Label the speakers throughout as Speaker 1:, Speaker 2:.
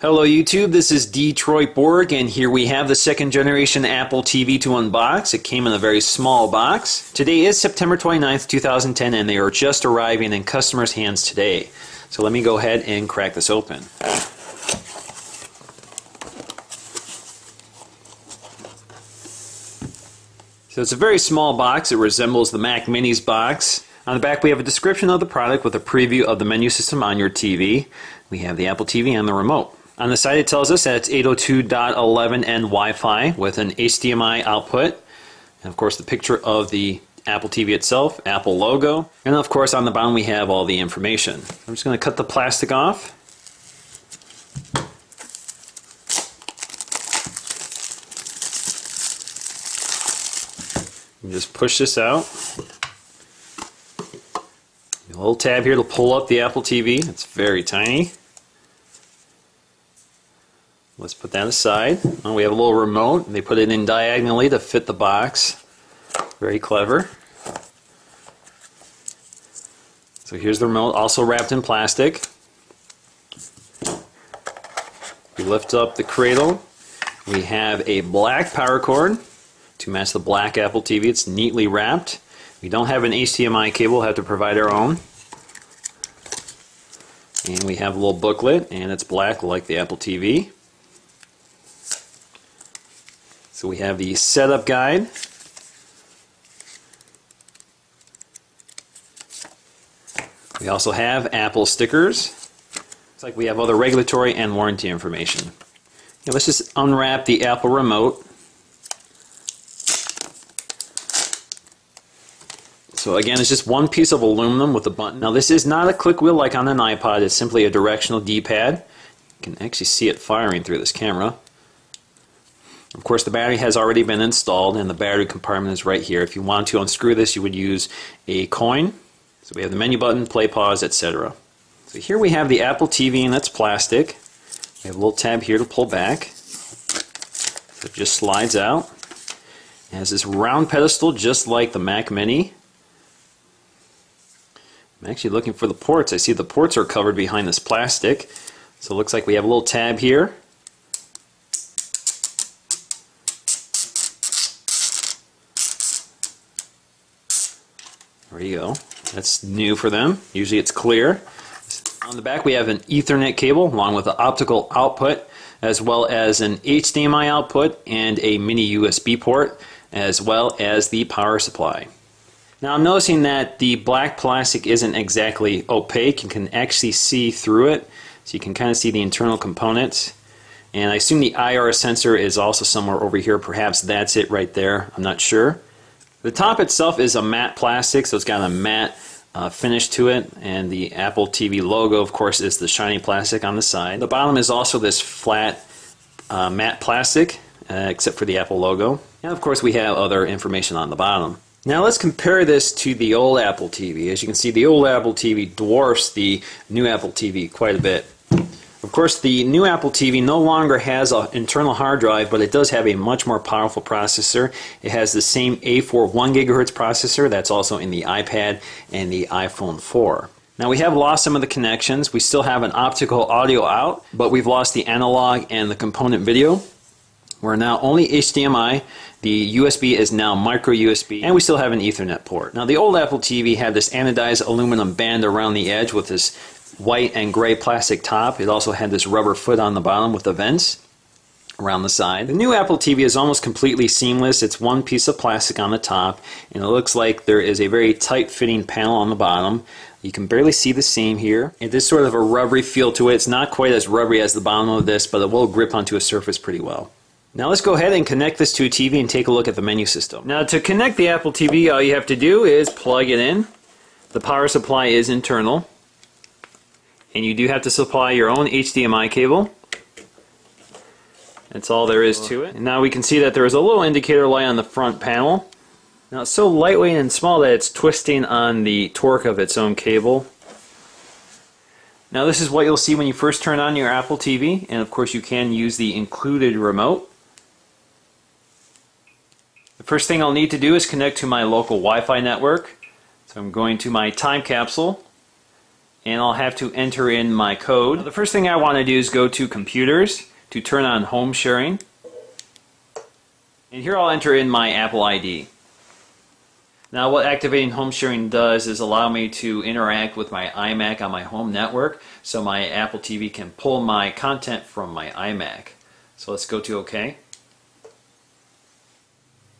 Speaker 1: Hello YouTube, this is Detroit Borg, and here we have the second generation Apple TV to unbox. It came in a very small box. Today is September 29th, 2010, and they are just arriving in customers' hands today. So let me go ahead and crack this open. So it's a very small box. It resembles the Mac Mini's box. On the back we have a description of the product with a preview of the menu system on your TV. We have the Apple TV and the remote. On the side it tells us that it's 802.11n Wi-Fi with an HDMI output. And of course the picture of the Apple TV itself, Apple logo. And of course on the bottom we have all the information. I'm just going to cut the plastic off. You just push this out. A little tab here to pull up the Apple TV. It's very tiny. Let's put that aside. Oh, we have a little remote. They put it in diagonally to fit the box. Very clever. So here's the remote, also wrapped in plastic. We lift up the cradle. We have a black power cord to match the black Apple TV. It's neatly wrapped. We don't have an HDMI cable, we'll have to provide our own. And we have a little booklet, and it's black like the Apple TV. So we have the setup guide. We also have Apple stickers. Looks like we have other regulatory and warranty information. Now let's just unwrap the Apple remote. So again, it's just one piece of aluminum with a button. Now this is not a click wheel like on an iPod, it's simply a directional D-pad. You can actually see it firing through this camera. Of course the battery has already been installed and the battery compartment is right here. If you want to unscrew this you would use a coin. So we have the menu button, play, pause, etc. So here we have the Apple TV and that's plastic. We have a little tab here to pull back. So it just slides out. It has this round pedestal just like the Mac Mini. I'm actually looking for the ports. I see the ports are covered behind this plastic. So it looks like we have a little tab here. There you go. That's new for them. Usually it's clear. On the back we have an Ethernet cable along with an optical output as well as an HDMI output and a mini USB port as well as the power supply. Now I'm noticing that the black plastic isn't exactly opaque. You can actually see through it, so you can kind of see the internal components. And I assume the IR sensor is also somewhere over here. Perhaps that's it right there. I'm not sure. The top itself is a matte plastic, so it's got a matte finish to it. And the Apple TV logo, of course, is the shiny plastic on the side. The bottom is also this flat matte plastic, except for the Apple logo. And of course we have other information on the bottom. Now let's compare this to the old Apple TV. As you can see, the old Apple TV dwarfs the new Apple TV quite a bit. Of course, the new Apple TV no longer has an internal hard drive, but it does have a much more powerful processor. It has the same A4 1 GHz processor that's also in the iPad and the iPhone 4. Now we have lost some of the connections. We still have an optical audio out, but we've lost the analog and the component video. We're now only HDMI. The USB is now micro USB, and we still have an Ethernet port. Now the old Apple TV had this anodized aluminum band around the edge with this white and gray plastic top. It also had this rubber foot on the bottom with the vents around the side. The new Apple TV is almost completely seamless. It's one piece of plastic on the top, and it looks like there is a very tight fitting panel on the bottom. You can barely see the seam here. It is sort of a rubbery feel to it. It's not quite as rubbery as the bottom of this, but it will grip onto a surface pretty well. Now let's go ahead and connect this to a TV and take a look at the menu system. Now to connect the Apple TV, all you have to do is plug it in. The power supply is internal. And you do have to supply your own HDMI cable. That's all there is to it. And now we can see that there is a little indicator light on the front panel. Now it's so lightweight and small that it's twisting on the torque of its own cable. Now this is what you'll see when you first turn on your Apple TV, and of course you can use the included remote. The first thing I'll need to do is connect to my local Wi-Fi network. So I'm going to my time capsule. and I'll have to enter in my code. Now, the first thing I want to do is go to Computers to turn on Home Sharing. And here I'll enter in my Apple ID. Now what activating home sharing does is allow me to interact with my iMac on my home network, so my Apple TV can pull my content from my iMac. So let's go to OK.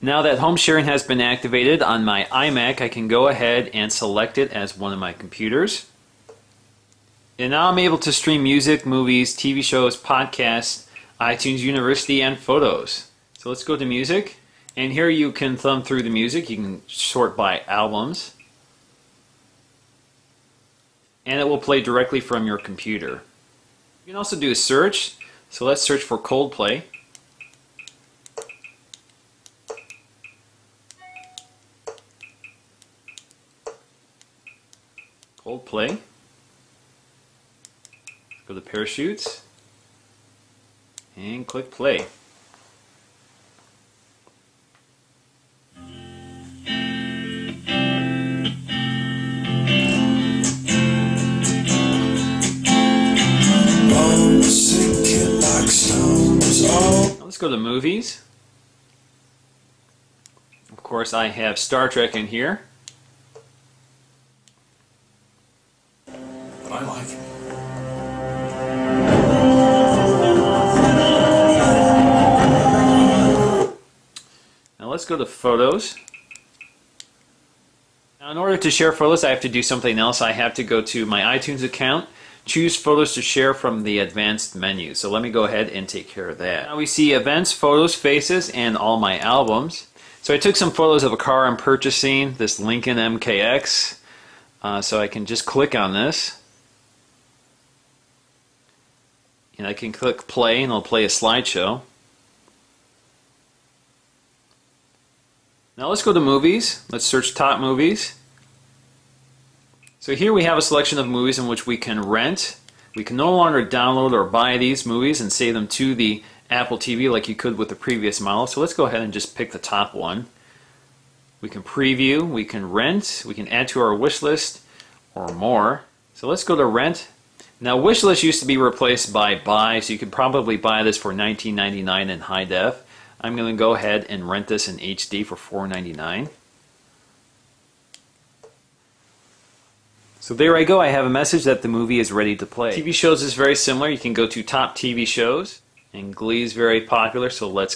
Speaker 1: Now that home sharing has been activated on my iMac, I can go ahead and select it as one of my computers. And now I'm able to stream music, movies, TV shows, podcasts, iTunes University, and photos. So let's go to music. And here you can thumb through the music. You can sort by albums. And it will play directly from your computer. You can also do a search. So let's search for Coldplay. Coldplay. Go to Parachutes. And click play. Let's go to movies. Of course, I have Star Trek in here.
Speaker 2: But I like it.
Speaker 1: Now let's go to photos. Now in order to share photos, I have to do something else. I have to go to my iTunes account, choose photos to share from the advanced menu. So let me go ahead and take care of that. Now we see events, photos, faces, and all my albums. So I took some photos of a car I'm purchasing, this Lincoln MKX. So I can just click on this. And I can click play and it'll play a slideshow. Now let's go to movies. Let's search top movies. So here we have a selection of movies in which we can rent. We can no longer download or buy these movies and save them to the Apple TV like you could with the previous model. So let's go ahead and just pick the top one. We can preview, we can rent, we can add to our wish list or more. So let's go to rent. Now wish list used to be replaced by buy, so you could probably buy this for $19.99 in high def. I'm going to go ahead and rent this in HD for $4.99. So there I go, I have a message that the movie is ready to play. TV shows is very similar. You can go to top TV shows, and Glee is very popular, so let's